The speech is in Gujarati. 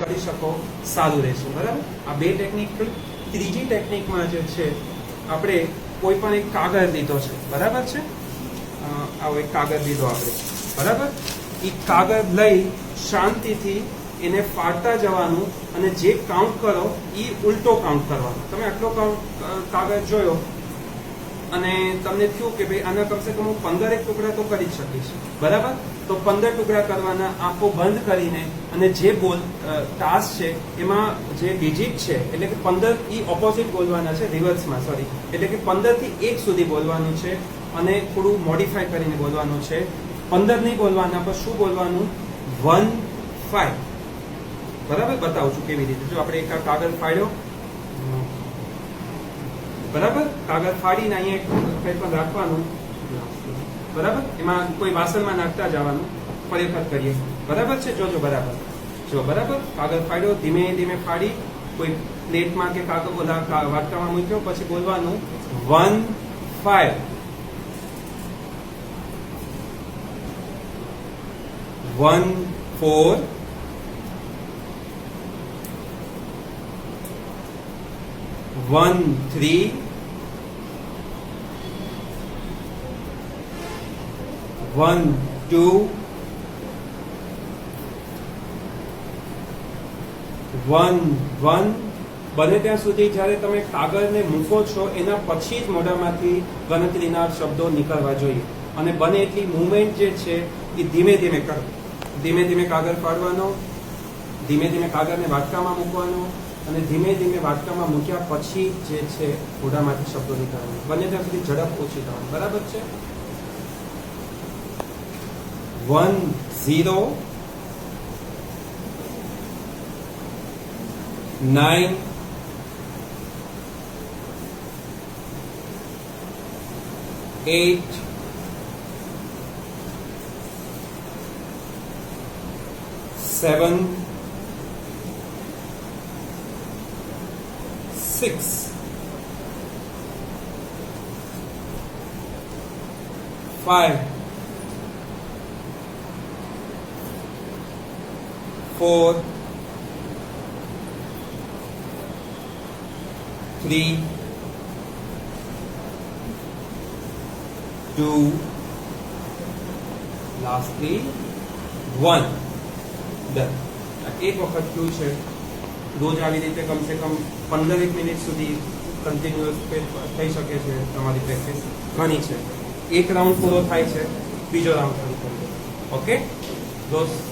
કરી શકો સારું રહેશે. બરાબર, આ બે ટેકનિક. ત્રીજી ટેકનિકમાં જે છે આપણે કોઈ પણ એક કાગળ લીધો છે. બરાબર છે, આવો એક કાગળ લીધો આપણે. બરાબર, એ કાગળ લઈ શાંતિથી એને ફાડતા જવાનું અને જે કાઉન્ટ કરો એ ઉલટો કાઉન્ટ કરવાનો. તમે આટલો કાગળ જોયો અને તમને થયું કે ભાઈ આના કમસે કમ હું 15 ટુકડા તો કરી જ શકીશ. બરાબર, તો 15 ટુકડા કરવાના, આંખો બંધ કરીને, અને જે ટાસ્ક છે એમાં જે ડિજિટ છે એટલે કે 15 એ ઓપોઝિટ બોલવાના છે, રિવર્સમાં સોરી, એટલે કે 15 થી 1 સુધી બોલવાનું છે અને થોડું મોડિફાય કરીને બોલવાનું છે. 15 નહીં બોલવાના, પણ શું બોલવાનું? 1 5. બરાબર, બતાવું છું કેવી રીતે. જો આપણે એક કાગળ ફાડ્યો, બરાબર, કાગળ ફાડીને અહીંયા કંઈ પણ રાખવાનું. બરાબર, એમાં કોઈ વાસણમાં નાખતા જવાનું. ફરી વખત કરીએ. બરાબર છે, જોજો. બરાબર, જો બરાબર, કાગળ ફાડ્યો, ધીમે ધીમે ફાડી કોઈ પ્લેટમાં કે કાગળ વાટકામાં મૂક્યો, પછી બોલવાનું 1 5. 1 4. 1 3. 1 2. 1 1. બને ત્યાં સુધી જ્યારે તમે કાગળને મૂકો છો એના પછી જ મોઢામાંથી ગણતરીના શબ્દો નીકળવા જોઈએ. અને બને એટલી મુવમેન્ટ જે છે એ ધીમે ધીમે કરો. ધીમે ધીમે કાગળ ફાડવાનો, ધીમે ધીમે કાગળને વાટકામાં મૂકવાનો, અને ધીમે ધીમે વાટકામાં મૂક્યા પછી જે છે મોઢામાંથી શબ્દો નીકળવાના. બને ત્યાં સુધી ઝડપ ઓછી થવાની. બરાબર છે. 1 0. 9 8 7 6 5 4 3 2 lastly 1. ડન. એક વખત શું છે, રોજ આવી રીતે કમસે કમ 15 મિનિટ સુધી કન્ટિન્યુઅસ થઈ શકે છે તમારી પ્રેક્ટિસ. ઘણી છે. એક રાઉન્ડ પૂરો થાય છે, બીજો રાઉન્ડ શરૂ કરીએ. ઓકે દોસ્ત.